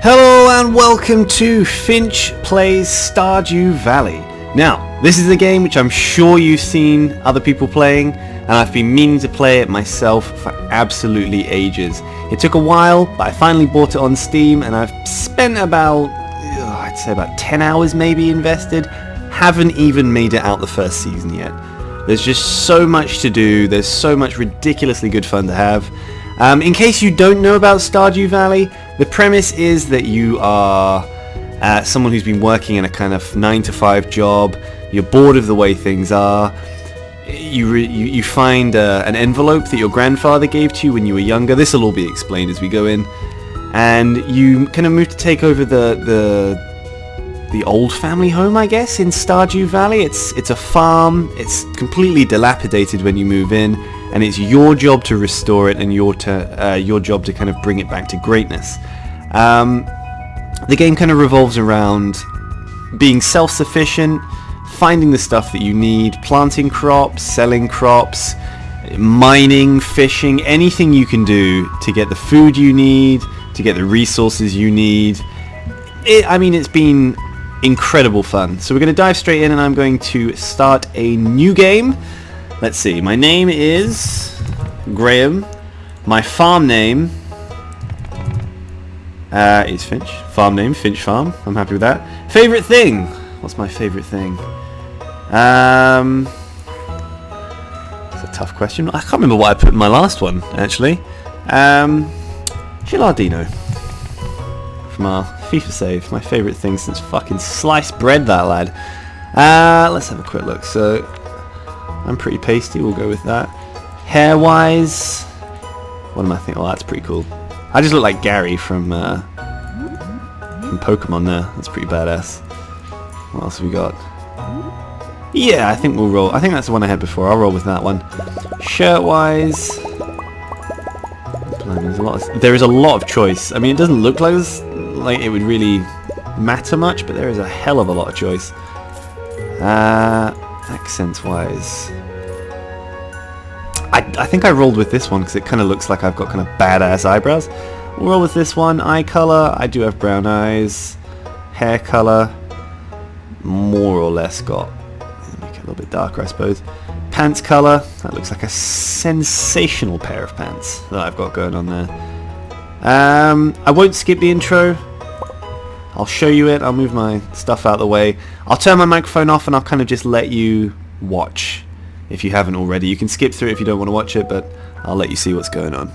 Hello and welcome to Finch Plays Stardew Valley. Now, this is a game which I'm sure you've seen other people playing, and I've been meaning to play it myself for absolutely ages. It took a while, but I finally bought it on Steam, and I've spent about, I'd say about 10 hours maybe invested. Haven't even made it out the first season yet. There's just so much to do, there's so much ridiculously good fun to have. In case you don't know about Stardew Valley, the premise is that you are someone who's been working in a kind of 9-to-5 job. You're bored of the way things are. You find an envelope that your grandfather gave to you when you were younger. This will all be explained as we go in. And you kind of move to take over the old family home, I guess, in Stardew Valley. It's a farm. It's completely dilapidated when you move in. And it's your job to restore it and your job to kind of bring it back to greatness. The game kind of revolves around being self-sufficient, finding the stuff that you need, planting crops, selling crops, mining, fishing, anything you can do to get the food you need, to get the resources you need. It's been incredible fun. So we're going to dive straight in and I'm going to start a new game. Let's see, my name is Graham. My farm name is Finch. Farm name, Finch Farm. I'm happy with that. Favorite thing? What's my favorite thing? That's a tough question. I can't remember what I put in my last one, actually. Gilardino. From our FIFA save. My favorite thing since fucking sliced bread, that lad. Let's have a quick look. So, I'm pretty pasty, we'll go with that. Hair-wise, what am I thinking? Oh, that's pretty cool. I just look like Gary from Pokemon there. That's pretty badass. What else have we got? Yeah, I think we'll roll. I think that's the one I had before. I'll roll with that one. Shirt-wise, there is a lot of choice. I mean, it doesn't look like it would really matter much, but there is a hell of a lot of choice. Accents-wise, I think I rolled with this one because it kind of looks like I've got kind of badass eyebrows. We'll roll with this one. Eye color, I do have brown eyes. Hair color, more or less got, make it a little bit darker, I suppose. Pants color, that looks like a sensational pair of pants that I've got going on there. I won't skip the intro. I'll show you it, I'll move my stuff out of the way. I'll turn my microphone off and I'll kind of just let you watch if you haven't already. You can skip through it if you don't want to watch it, but I'll let you see what's going on.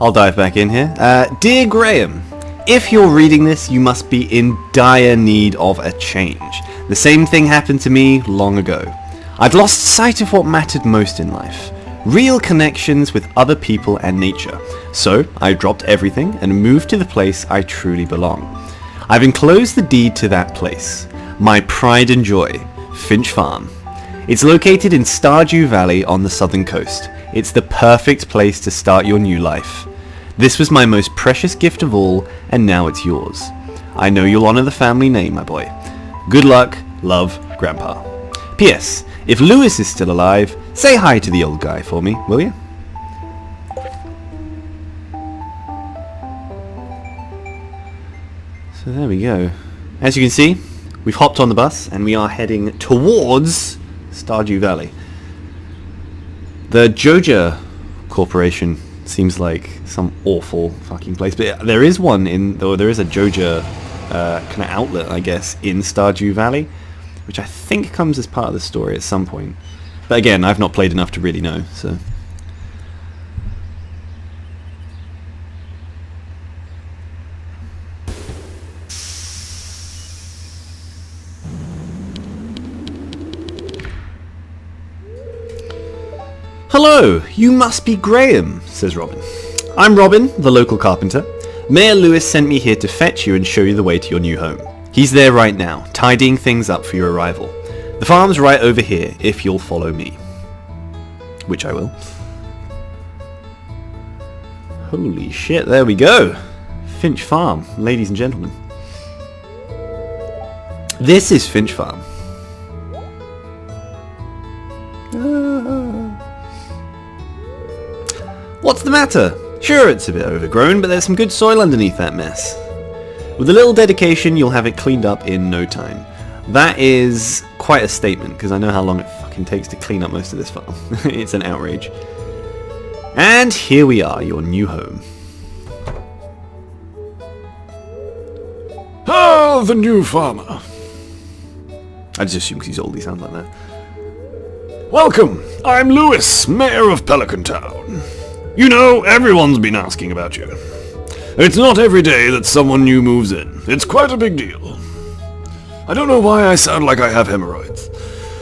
I'll dive back in here. Dear Graham, if you're reading this, you must be in dire need of a change. The same thing happened to me long ago. I'd lost sight of what mattered most in life. Real connections with other people and nature. So I dropped everything and moved to the place I truly belong. I've enclosed the deed to that place. My pride and joy, Finch Farm. It's located in Stardew Valley on the southern coast. It's the perfect place to start your new life. This was my most precious gift of all, and now it's yours. I know you'll honor the family name, my boy. Good luck, love, Grandpa. P.S. If Lewis is still alive, say hi to the old guy for me, will you? So there we go. As you can see, we've hopped on the bus and we are heading towards Stardew Valley. The Joja Corporation seems like some awful fucking place, but there is one there is a Joja kind of outlet, I guess, in Stardew Valley, which I think comes as part of the story at some point. But again, I've not played enough to really know, so... Hello, you must be Graham, says Robin. I'm Robin, the local carpenter. Mayor Lewis sent me here to fetch you and show you the way to your new home. He's there right now, tidying things up for your arrival. The farm's right over here, if you'll follow me. Which I will. Holy shit, there we go. Finch Farm, ladies and gentlemen. This is Finch Farm. What's the matter? Sure, it's a bit overgrown, but there's some good soil underneath that mess. With a little dedication, you'll have it cleaned up in no time. That is quite a statement, because I know how long it fucking takes to clean up most of this farm. It's an outrage. And here we are, your new home. Ah, the new farmer. I just assume because he's old, he sounds like that. Welcome, I'm Lewis, Mayor of Pelican Town. You know, everyone's been asking about you. It's not every day that someone new moves in. It's quite a big deal. I don't know why I sound like I have hemorrhoids.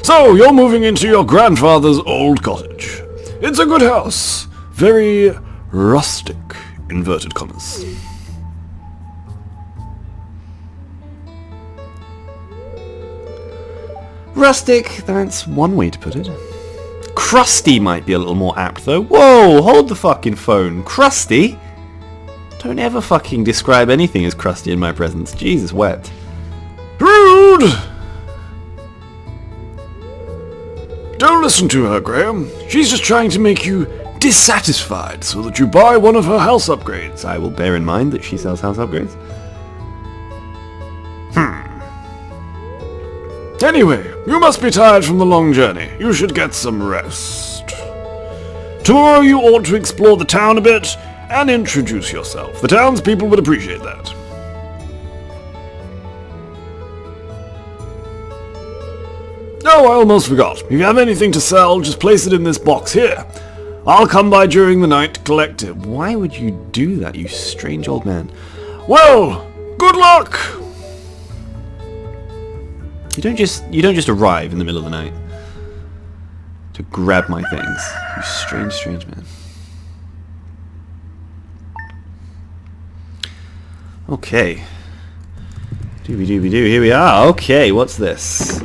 So, you're moving into your grandfather's old cottage. It's a good house. Very rustic, inverted commas. Rustic, that's one way to put it. Crusty might be a little more apt though. Whoa, hold the fucking phone. Crusty? Don't ever fucking describe anything as crusty in my presence. Jesus wept. Rude! Don't listen to her, Graham. She's just trying to make you dissatisfied so that you buy one of her house upgrades. I will bear in mind that she sells house upgrades. Anyway, you must be tired from the long journey. You should get some rest. Tomorrow you ought to explore the town a bit and introduce yourself. The townspeople would appreciate that. Oh, I almost forgot. If you have anything to sell, just place it in this box here. I'll come by during the night to collect it. Why would you do that, you strange old man? Well, good luck! You don't just arrive in the middle of the night to grab my things. You strange, strange man. Okay. Dooby-dooby-doo, here we are. Okay, what's this?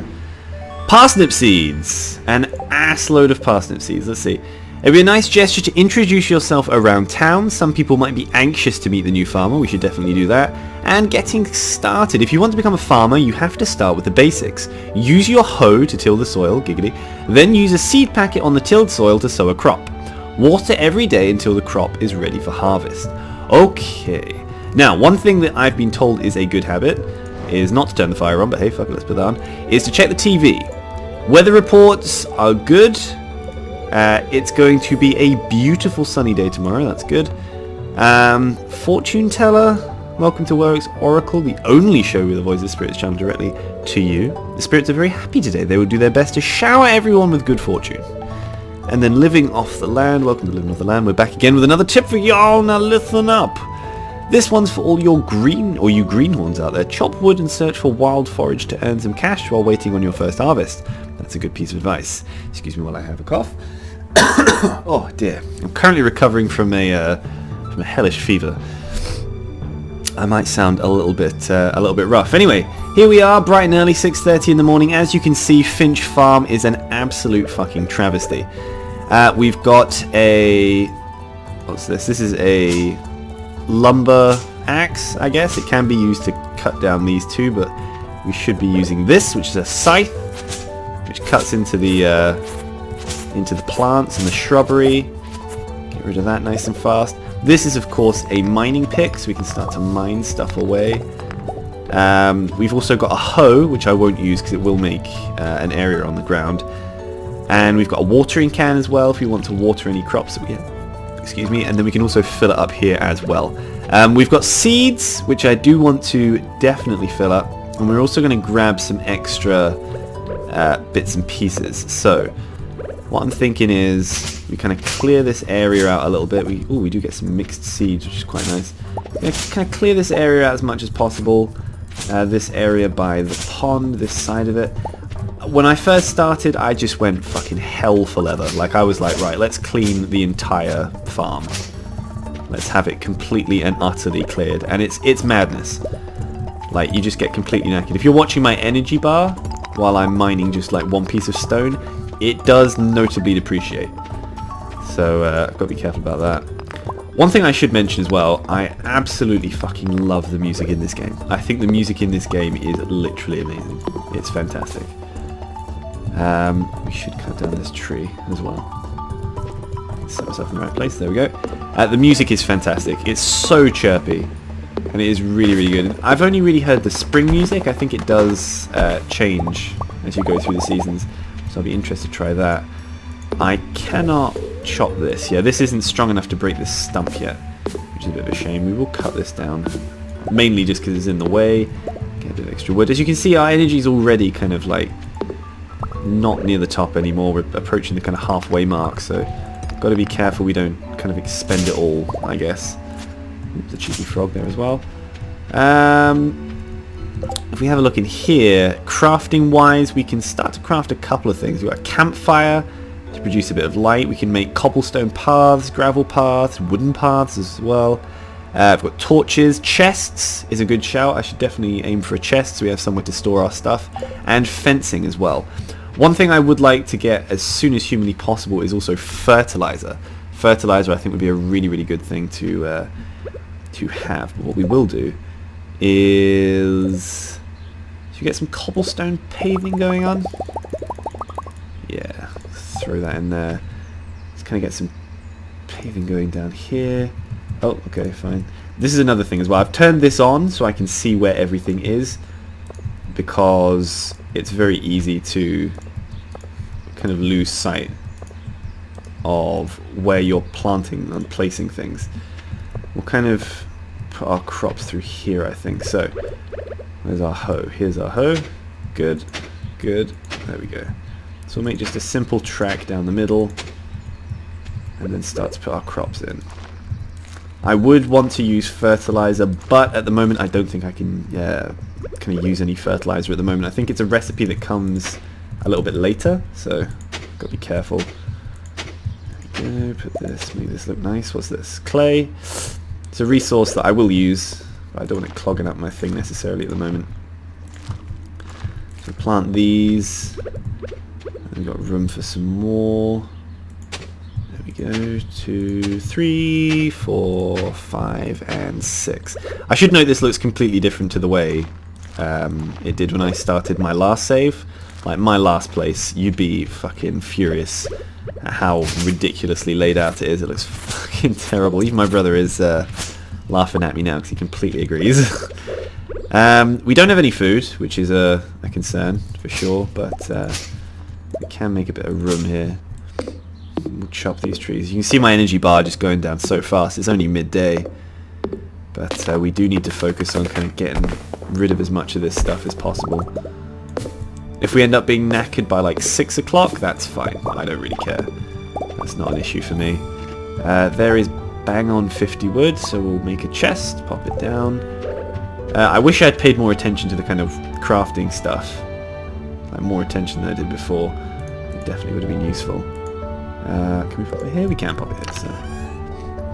Parsnip seeds! An assload of parsnip seeds. Let's see. It'd be a nice gesture to introduce yourself around town. Some people might be anxious to meet the new farmer. We should definitely do that. And getting started. If you want to become a farmer, you have to start with the basics. Use your hoe to till the soil, giggity. Then use a seed packet on the tilled soil to sow a crop. Water every day until the crop is ready for harvest. Okay. Now, one thing that I've been told is a good habit is not to turn the fire on, but hey, fuck it, let's put that on, is to check the TV. Weather reports are good. It's going to be a beautiful sunny day tomorrow, that's good. Fortune teller, welcome to Warwick's Oracle, the only show where the voice of the spirits channel directly to you. The spirits are very happy today. They will do their best to shower everyone with good fortune. And then living off the land, welcome to Living Off the Land. We're back again with another tip for y'all, now listen up. This one's for all your you greenhorns out there. Chop wood and search for wild forage to earn some cash while waiting on your first harvest. That's a good piece of advice. Excuse me while I have a cough. Oh dear. I'm currently recovering from a hellish fever. I might sound a little bit rough. Anyway, here we are, bright and early, 6:30 in the morning. As you can see, Finch Farm is an absolute fucking travesty. We've got a... What's this? This is a lumber axe, I guess. It can be used to cut down these two, but we should be using this, which is a scythe, which cuts into the plants and the shrubbery. Get rid of that nice and fast. This is, of course, a mining pick, so we can start to mine stuff away. We've also got a hoe, which I won't use because it will make an area on the ground. And we've got a watering can as well if we want to water any crops that we have. Excuse me. And then we can also fill it up here as well. We've got seeds, which I do want to definitely fill up. And we're also going to grab some extra bits and pieces. So what I'm thinking is we kind of clear this area out a little bit. We do get some mixed seeds, which is quite nice. We're going to kind of clear this area out as much as possible. This area by the pond, this side of it. When I first started, I just went fucking hell for leather. Like, I was like, right, let's clean the entire farm. Let's have it completely and utterly cleared. And it's madness. Like, you just get completely knackered. If you're watching my energy bar while I'm mining just like one piece of stone, it does notably depreciate. So I've got to be careful about that. One thing I should mention as well, I absolutely fucking love the music in this game. I think the music in this game is literally amazing. It's fantastic. We should cut down this tree as well. Set myself in the right place. There we go. The music is fantastic. It's so chirpy. And it is really, really good. I've only really heard the spring music. I think it does change as you go through the seasons. So I'll be interested to try that. I cannot chop this. Yeah, this isn't strong enough to break this stump yet, which is a bit of a shame. We will cut this down. Mainly just because it's in the way. Get a bit of extra wood. As you can see, our energy is already kind of like not near the top anymore. We're approaching the kind of halfway mark, so got to be careful we don't kind of expend it all, I guess. Oops, a cheeky frog there as well. If we have a look in here, crafting wise, we can start to craft a couple of things. We've got a campfire to produce a bit of light. We can make cobblestone paths, gravel paths, wooden paths as well. We've got torches. Chests is a good shout. I should definitely aim for a chest so we have somewhere to store our stuff. And fencing as well. One thing I would like to get as soon as humanly possible is also fertilizer. Fertilizer I think would be a really, really good thing to have. But what we will do is... Should we get some cobblestone paving going on? Yeah, throw that in there. Let's kind of get some paving going down here. Oh, okay, fine. This is another thing as well. I've turned this on so I can see where everything is, because it's very easy to kind of lose sight of where you're planting and placing things. We'll kind of put our crops through here, I think. So, where's our hoe? Here's our hoe. Good, good. There we go. So we'll make just a simple track down the middle and then start to put our crops in. I would want to use fertilizer, but at the moment I don't think I can kind of use any fertilizer at the moment. I think it's a recipe that comes a little bit later, so got to be careful. There we go, put this, make this look nice. What's this? Clay. It's a resource that I will use, but I don't want it clogging up my thing necessarily at the moment. So plant these. And we've got room for some more. There we go. 2, 3, 4, 5, and 6. I should note this looks completely different to the way it did when I started my last save. Like my last place, you'd be fucking furious at how ridiculously laid out it is. It looks fucking terrible. Even my brother is laughing at me now because he completely agrees. We don't have any food, which is a concern for sure, but we can make a bit of room here. We'll chop these trees. You can see my energy bar just going down so fast. It's only midday, but we do need to focus on kind of getting rid of as much of this stuff as possible. If we end up being knackered by like 6 o'clock, that's fine. I don't really care. That's not an issue for me. There is bang on 50 wood, so we'll make a chest, pop it down. I wish I'd paid more attention to the kind of crafting stuff. Like more attention than I did before, it definitely would have been useful. Can we pop it here? We can pop it here. So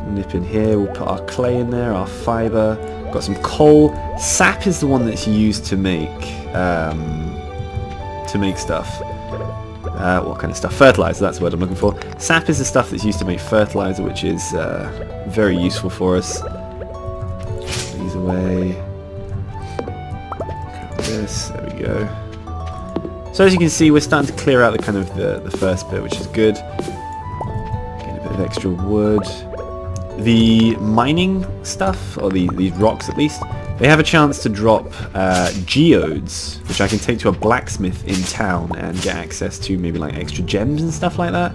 nip in here. We'll put our clay in there, our fibre. Got some coal. Sap is the one that's used to make stuff. What kind of stuff? Fertilizer, that's the word I'm looking for. Sap is the stuff that's used to make fertilizer, which is very useful for us. These away. This, there we go. So as you can see, we're starting to clear out the kind of the first bit, which is good. Getting a bit of extra wood. The mining stuff, or these rocks at least, they have a chance to drop geodes, which I can take to a blacksmith in town and get access to maybe like extra gems and stuff like that.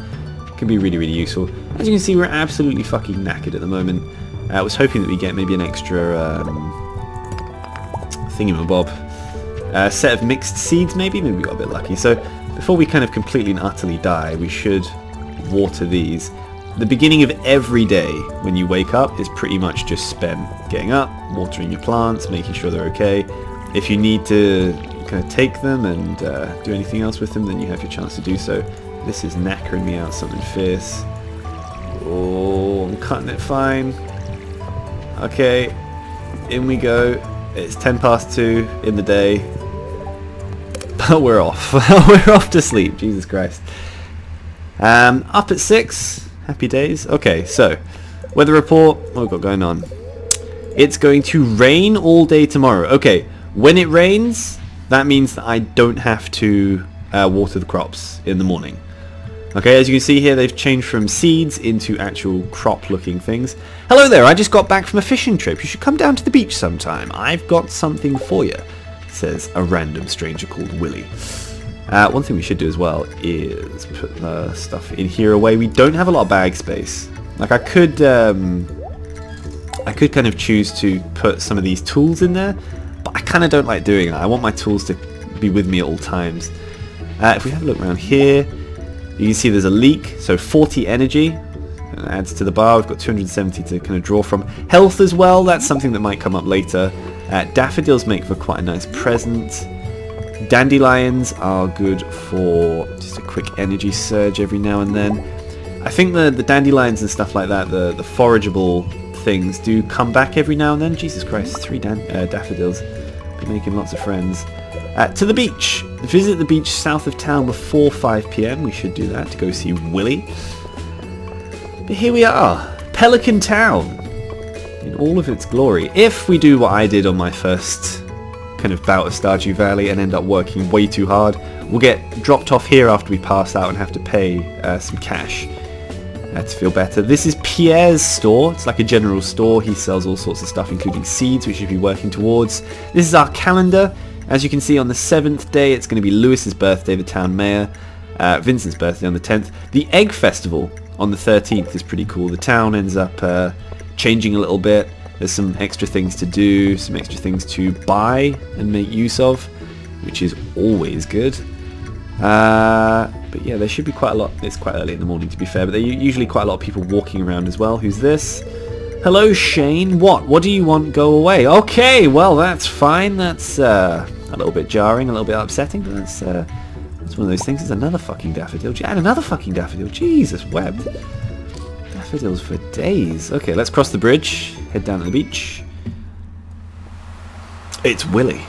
Can be really, really useful. As you can see, we're absolutely fucking knackered at the moment. I was hoping that we get maybe an extra thingamabob. Set of mixed seeds maybe we got a bit lucky. So before we kind of completely and utterly die, we should water these. The beginning of every day when you wake up is pretty much just spent getting up, watering your plants, making sure they're okay. If you need to kind of take them and do anything else with them, then you have your chance to do so. This is knackering me out something fierce. Oh, I'm cutting it fine. Okay, in we go. It's 2:10 in the day. But we're off. We're off to sleep. Jesus Christ. Up at 6. Happy days. Okay, so weather report. What have we got going on? It's going to rain all day tomorrow. Okay, when it rains, that means that I don't have to water the crops in the morning. Okay, as you can see here, they've changed from seeds into actual crop-looking things. Hello there, I just got back from a fishing trip. You should come down to the beach sometime. I've got something for you, says a random stranger called Willie. One thing we should do as well is put the stuff in here away. We don't have a lot of bag space. Like I could kind of choose to put some of these tools in there, but I kind of don't like doing that. I want my tools to be with me at all times. If we have a look around here, you can see there's a leak, so 40 energy. That adds to the bar. We've got 270 to kind of draw from. Health as well, that's something that might come up later. Daffodils make for quite a nice present. Dandelions are good for just a quick energy surge every now and then. I think the dandelions and stuff like that, the forageable things, do come back every now and then. Jesus Christ, 3 daffodils. Be making lots of friends. To the beach. Visit the beach south of town before 5 PM. We should do that to go see Willie. But here we are. Pelican Town. In all of its glory. If we do what I did on my first kind of bout of Stardew Valley and end up working way too hard, we'll get dropped off here after we pass out and have to pay some cash to feel better. This is Pierre's store. It's like a general store. He sells all sorts of stuff, including seeds, which we should be working towards. This is our calendar. As you can see, on the 7th day, it's going to be Lewis's birthday, the town mayor. Vincent's birthday on the 10th. The Egg Festival on the 13th is pretty cool. The town ends up changing a little bit. There's some extra things to do, some extra things to buy and make use of, which is always good. But yeah, there should be quite a lot. It's quite early in the morning, to be fair, but there are usually quite a lot of people walking around as well. Who's this? Hello, Shane. What do you want? Go away. Okay, well, that's fine. That's a little bit jarring, a little bit upsetting, but that's one of those things. There's another fucking daffodil. And another fucking daffodil. Jesus wept. Daffodils for days. Okay, let's cross the bridge. Head down to the beach. It's Willie.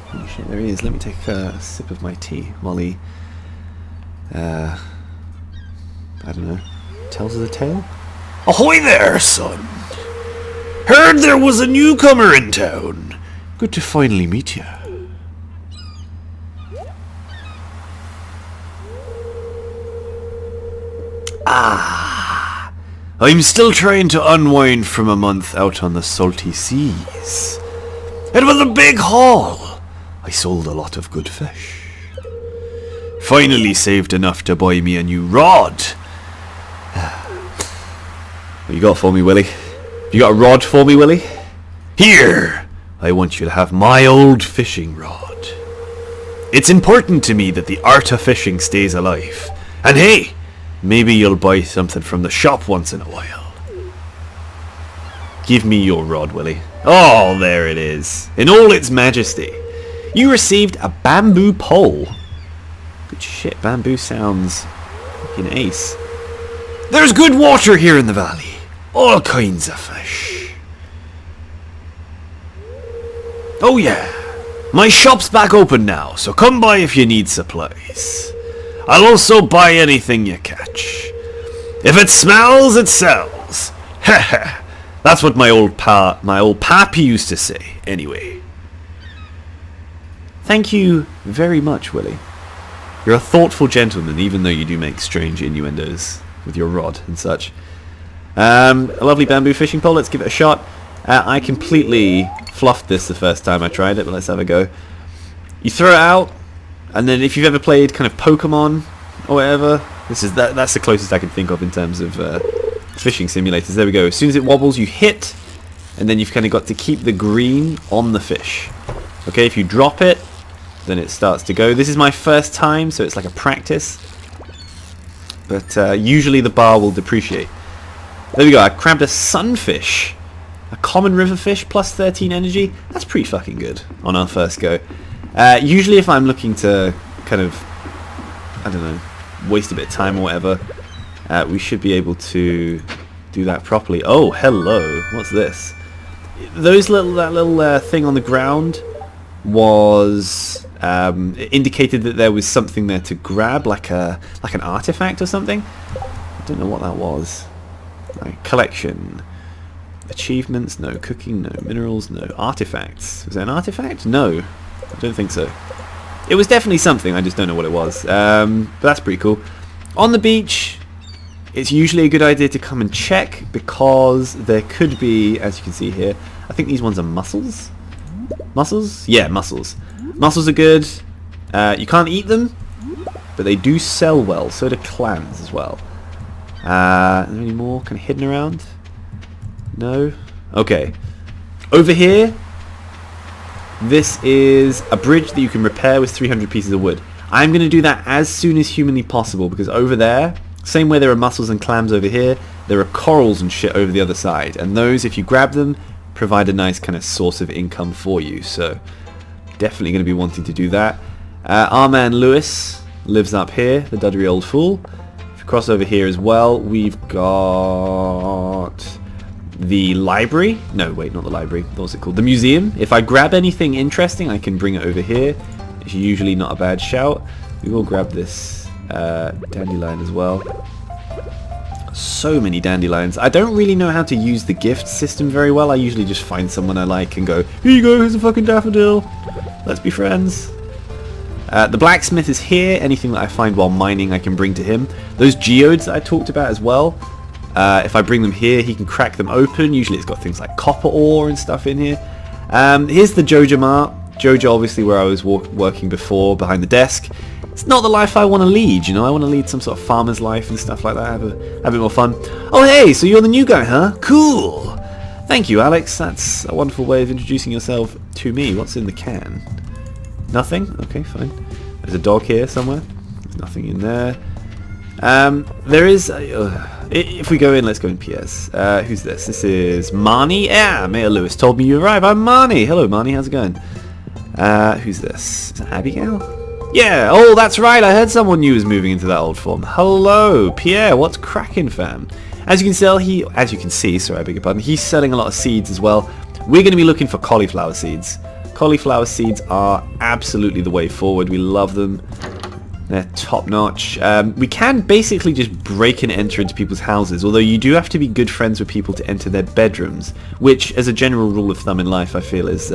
Holy shit, there he is. Let me take a sip of my tea while he, I don't know, tells us a tale? Ahoy there, son! Heard there was a newcomer in town. Good to finally meet you. I'm still trying to unwind from a month out on the salty seas. It was a big haul. I sold a lot of good fish. Finally saved enough to buy me a new rod. What you got for me, Willie? You got a rod for me, Willie? Here, I want you to have my old fishing rod. It's important to me that the art of fishing stays alive. And hey, maybe you'll buy something from the shop once in a while. Give me your rod, Willie. Oh, there it is. In all its majesty. You received a bamboo pole. Good shit, bamboo sounds fucking ace. There's good water here in the valley. All kinds of fish. Oh yeah. My shop's back open now, so come by if you need supplies. I'll also buy anything you catch. If it smells, it sells. Heh. That's what my old pappy used to say, anyway. Thank you very much, Willie. You're a thoughtful gentleman, even though you do make strange innuendos with your rod and such. A lovely bamboo fishing pole, let's give it a shot. I completely fluffed this the first time I tried it, but let's have a go. You throw it out, and then if you've ever played kind of Pokemon or whatever, that's the closest I can think of in terms of fishing simulators. There we go. As soon as it wobbles, you hit, and then you've kind of got to keep the green on the fish. Okay, if you drop it, then it starts to go. This is my first time, so it's like a practice. But usually the bar will depreciate. There we go. I crabbed a sunfish. A common river fish plus 13 energy. That's pretty fucking good on our first go. Usually if I'm looking to kind of, I don't know, waste a bit of time or whatever, we should be able to do that properly. Oh, hello. What's this? That little thing on the ground was indicated that there was something there to grab, like an artifact or something. I don't know what that was. Right, collection. Achievements, no. Cooking, no. Minerals, no. Artifacts. Was that an artifact? No. I don't think so. It was definitely something, I just don't know what it was. But that's pretty cool. On the beach, it's usually a good idea to come and check, because there could be, as you can see here, I think these ones are mussels? Mussels? Yeah, mussels. Mussels are good. You can't eat them, but they do sell well. So do clams as well. Are there any more kind of hidden around? No? Okay. Over here, this is a bridge that you can repair with 300 pieces of wood. I'm going to do that as soon as humanly possible, because over there, same way there are mussels and clams over here, there are corals and shit over the other side. And those, if you grab them, provide a nice kind of source of income for you. So, definitely going to be wanting to do that. Our man Lewis lives up here, the duddery old fool. If you cross over here as well, we've got the library. No, wait, not the library. What's it called? The museum. If I grab anything interesting, I can bring it over here. It's usually not a bad shout. We will grab this dandelion as well. So many dandelions. I don't really know how to use the gift system very well. I usually just find someone I like and go, here you go, here's a fucking daffodil. Let's be friends. The blacksmith is here. Anything that I find while mining I can bring to him. Those geodes that I talked about as well. If I bring them here, he can crack them open. Usually it's got things like copper ore and stuff in here. Here's the Joja Mart. Joja, obviously, where I was working before, behind the desk. It's not the life I want to lead, you know. I want to lead some sort of farmer's life and stuff like that. Have a bit more fun. Oh, hey, so you're the new guy, huh? Cool. Thank you, Alex. That's a wonderful way of introducing yourself to me. What's in the can? Nothing? Okay, fine. There's a dog here somewhere. There's nothing in there. There is... if we go in, let's go in PS. Who's this? This is Marnie. Yeah, Mayor Lewis told me you arrived. I'm Marnie. Hello, Marnie. How's it going? Who's this? Is it Abigail? Yeah, oh, that's right. I heard someone new was moving into that old form. Hello, Pierre. What's cracking, fam? As you can see, sorry, I beg your pardon. He's selling a lot of seeds as well. We're going to be looking for cauliflower seeds. Cauliflower seeds are absolutely the way forward. We love them. They're top notch. We can basically just break and enter into people's houses, although you do have to be good friends with people to enter their bedrooms, which, as a general rule of thumb in life, I feel is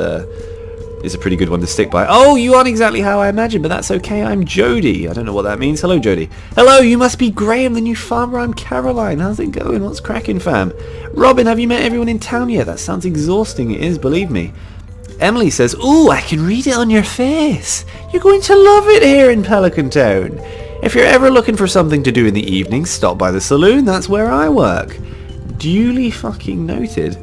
a pretty good one to stick by. Oh, you aren't exactly how I imagined, but that's okay. I'm Jody. I don't know what that means. Hello, Jody. Hello, you must be Graham, the new farmer. I'm Caroline. How's it going? What's cracking, fam? Robin, have you met everyone in town yet? That sounds exhausting. It is, believe me. Emily says, ooh, I can read it on your face. You're going to love it here in Pelican Town. If you're ever looking for something to do in the evening, stop by the saloon. That's where I work. Duly fucking noted.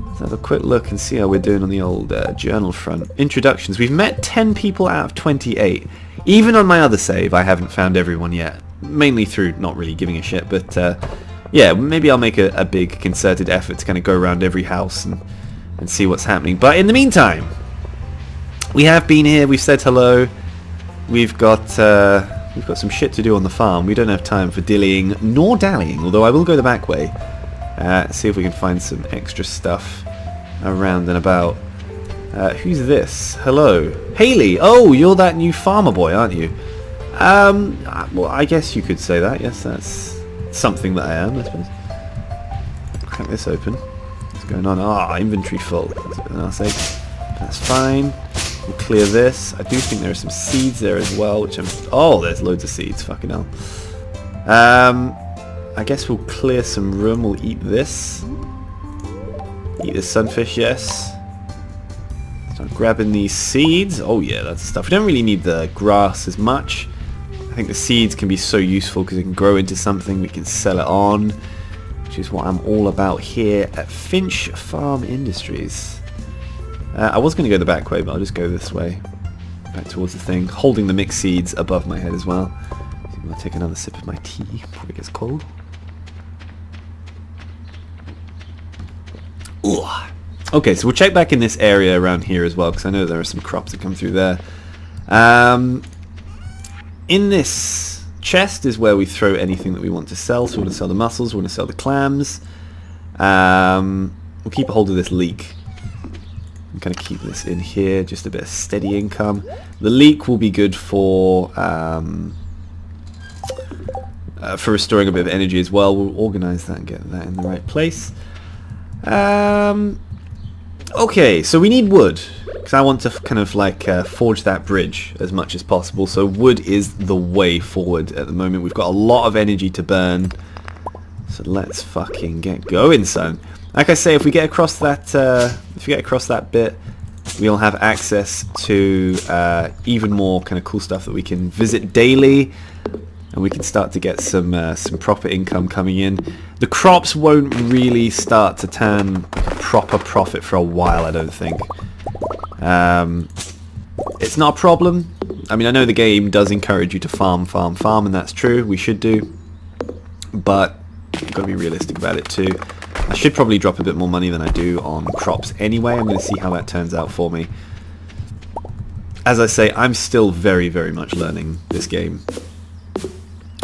Let's have a quick look and see how we're doing on the old journal front. Introductions. We've met 10 people out of 28. Even on my other save, I haven't found everyone yet. Mainly through not really giving a shit, but yeah, maybe I'll make a big concerted effort to kind of go around every house and see what's happening. But in the meantime, we have been here, we've said hello. we've got some shit to do on the farm. We don't have time for dillying nor dallying, although I will go the back way. See if we can find some extra stuff around and about. Who's this? Hello. Haley! Oh, you're that new farmer boy, aren't you? Well, I guess you could say that. Yes, that's something that I am, I suppose. Crack this open. What's going on? Ah, inventory full. That's fine. We'll clear this. I do think there are some seeds there as well, which I'm... Oh, there's loads of seeds. Fucking hell. I guess we'll clear some room. We'll eat this. Eat this sunfish, yes. Start grabbing these seeds. Oh yeah, that's the stuff. We don't really need the grass as much. I think the seeds can be so useful because it can grow into something. We can sell it on, which is what I'm all about here at Finch Farm Industries. I was going to go the back way, but I'll just go this way. Back towards the thing. Holding the mixed seeds above my head as well. So I'm going to take another sip of my tea before it gets cold. Ooh. Okay, so we'll check back in this area around here as well, because I know there are some crops that come through there. In this chest is where we throw anything that we want to sell. So we want to sell the mussels, we want to sell the clams. We'll keep a hold of this leek. I'm going to keep this in here, just a bit of steady income. The leek will be good for restoring a bit of energy as well. We'll organise that and get that in the right place. Okay, so we need wood, because I want to kind of like forge that bridge as much as possible. So wood is the way forward at the moment. We've got a lot of energy to burn, so let's fucking get going, son. Like I say, if we get across that, bit, we'll have access to even more kind of cool stuff that we can visit daily, and we can start to get some proper income coming in. The crops won't really start to turn a proper profit for a while, I don't think. It's not a problem. I mean, I know the game does encourage you to farm, and that's true. We should do. But you've got to be realistic about it too. I should probably drop a bit more money than I do on crops anyway. I'm going to see how that turns out for me. As I say, I'm still very, very much learning this game.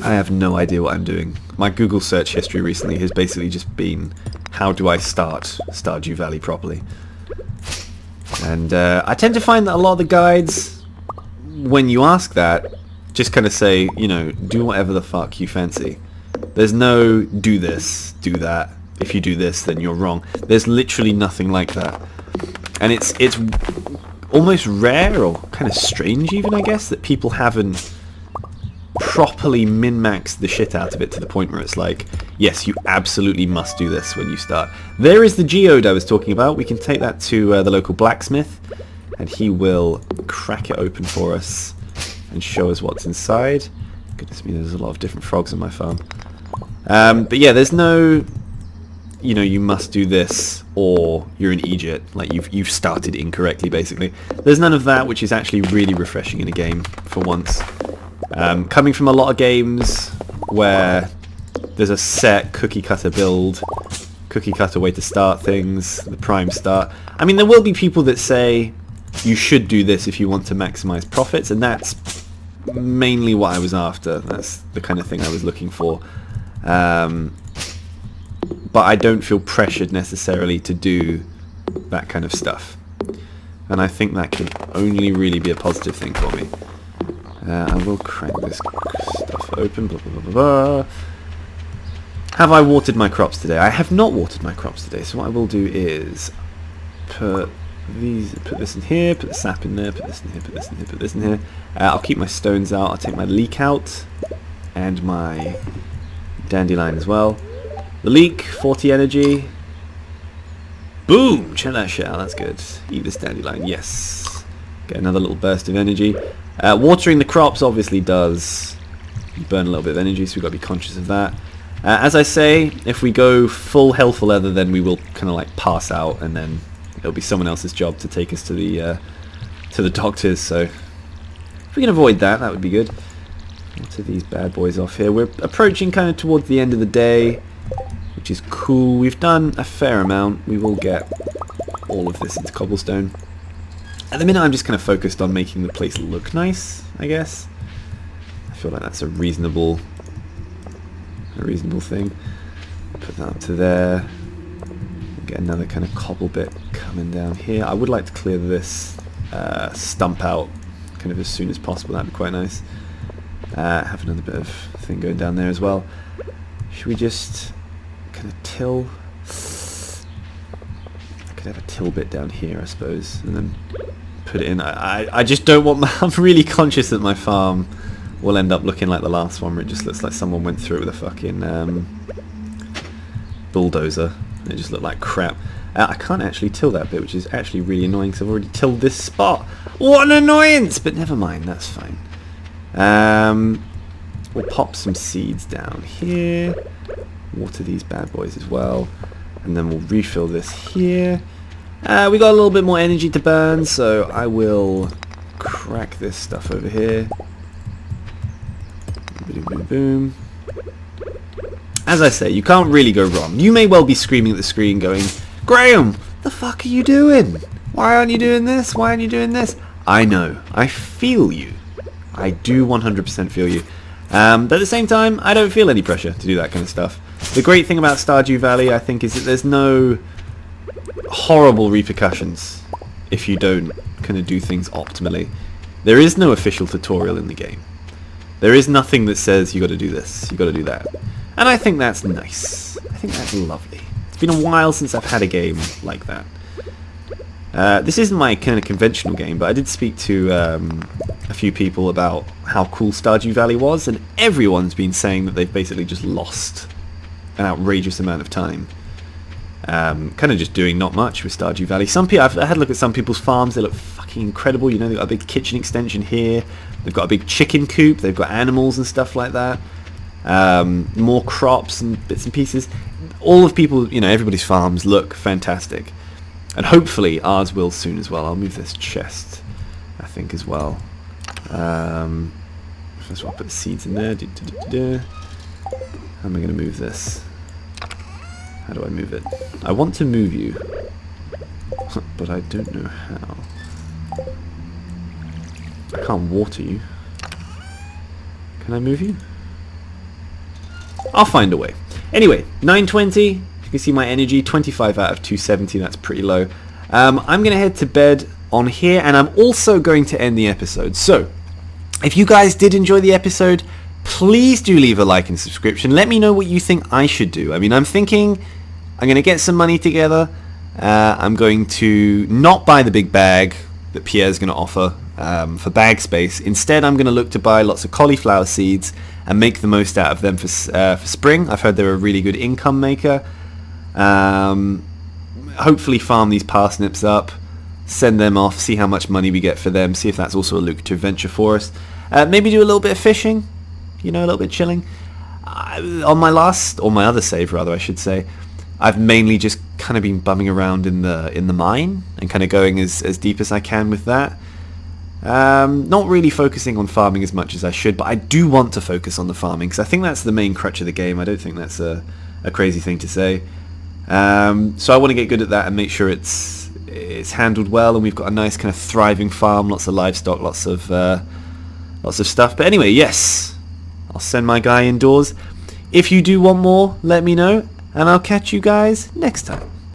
I have no idea what I'm doing. My Google search history recently has basically just been, how do I start Stardew Valley properly? And I tend to find that a lot of the guides, when you ask that, just kind of say, you know, do whatever the fuck you fancy. There's no do this, do that. If you do this, then you're wrong. There's literally nothing like that. And it's almost rare, or kind of strange even, I guess, that people haven't properly min-maxed the shit out of it to the point where it's like, yes, you absolutely must do this when you start. There is the geode I was talking about. We can take that to the local blacksmith, and he will crack it open for us and show us what's inside. Goodness me, there's a lot of different frogs on my farm. But yeah, there's no, you know, you must do this or you're an idiot, like you've started incorrectly basically. There's none of that, which is actually really refreshing in a game for once. Coming from a lot of games where there's a set cookie cutter build, cookie cutter way to start things, the prime start. I mean, there will be people that say you should do this if you want to maximize profits, and that's mainly what I was after. That's the kind of thing I was looking for. But I don't feel pressured necessarily to do that kind of stuff. And I think that can only really be a positive thing for me. I will crank this stuff open. Blah, blah, blah, blah, blah. Have I watered my crops today? I have not watered my crops today. So what I will do is put this in here, put the sap in there, put this in here, put this in here, put this in here. I'll keep my stones out. I'll take my leek out and my dandelion as well. The leek, 40 energy. Boom! Check that shit out. That's good. Eat this dandelion. Yes. Get another little burst of energy. Watering the crops obviously does burn a little bit of energy, so we've got to be conscious of that. As I say, if we go full hell for leather, then we will kind of like pass out, and then it'll be someone else's job to take us to the doctors. So if we can avoid that, that would be good. What are these bad boys off here? We're approaching kind of towards the end of the day, which is cool. We've done a fair amount. We will get all of this into cobblestone. At the minute I'm just kind of focused on making the place look nice, I guess. I feel like that's a reasonable thing. Put that up to there. Get another kind of cobble bit coming down here. I would like to clear this stump out kind of as soon as possible. That'd be quite nice. Have another bit of thing going down there as well. Should we just kind of till? I could have a till bit down here, I suppose, and then put it in. I just don't want I'm really conscious that my farm will end up looking like the last one, where it just looks like someone went through it with a fucking bulldozer. It just looked like crap. I can't actually till that bit, which is actually really annoying because I've already tilled this spot. What an annoyance! But never mind, that's fine. We'll pop some seeds down here. Water these bad boys as well. And then we'll refill this here. We got a little bit more energy to burn, so I will crack this stuff over here. Boom, boom, boom. As I say, you can't really go wrong. You may well be screaming at the screen going, Graham, the fuck are you doing? Why aren't you doing this? Why aren't you doing this? I know. I feel you. I do 100% feel you. But at the same time, I don't feel any pressure to do that kind of stuff. The great thing about Stardew Valley, I think, is that there's no horrible repercussions if you don't kind of do things optimally. There is no official tutorial in the game. There is nothing that says you got to do this, you got to do that. And I think that's nice. I think that's lovely. It's been a while since I've had a game like that. This isn't my kind of conventional game, but I did speak to a few people about how cool Stardew Valley was, and everyone's been saying that they've basically just lost an outrageous amount of time. Kind of just doing not much with Stardew Valley. Some people, I've had a look at some people's farms. They look fucking incredible. You know, they've got a big kitchen extension here. They've got a big chicken coop. They've got animals and stuff like that. More crops and bits and pieces. All of people, you know, everybody's farms look fantastic, and hopefully ours will soon as well. I'll move this chest, I think, as well. First of all, I'll put the seeds in there. How am I going to move this? How do I move it? I want to move you, but I don't know how. I can't water you. Can I move you? I'll find a way. Anyway, 920. You can see my energy, 25 out of 270. That's pretty low. I'm going to head to bed on here, and I'm also going to end the episode. So, if you guys did enjoy the episode, please do leave a like and subscription. Let me know what you think I should do. I mean, I'm thinking I'm going to get some money together. I'm going to not buy the big bag that Pierre's going to offer for bag space. Instead, I'm going to look to buy lots of cauliflower seeds and make the most out of them for spring. I've heard they're a really good income maker. Hopefully farm these parsnips up, send them off, see how much money we get for them, see if that's also a lucrative venture for us. Maybe do a little bit of fishing, you know, a little bit of chilling. On my other save rather, I should say, I've mainly just kind of been bumming around in the mine and kind of going as deep as I can with that. Not really focusing on farming as much as I should, but I do want to focus on the farming because I think that's the main crutch of the game. I don't think that's a crazy thing to say. So I want to get good at that and make sure it's handled well, and we've got a nice kind of thriving farm, lots of livestock, lots of stuff. But anyway, yes, I'll send my guy indoors. If you do want more, let me know, and I'll catch you guys next time.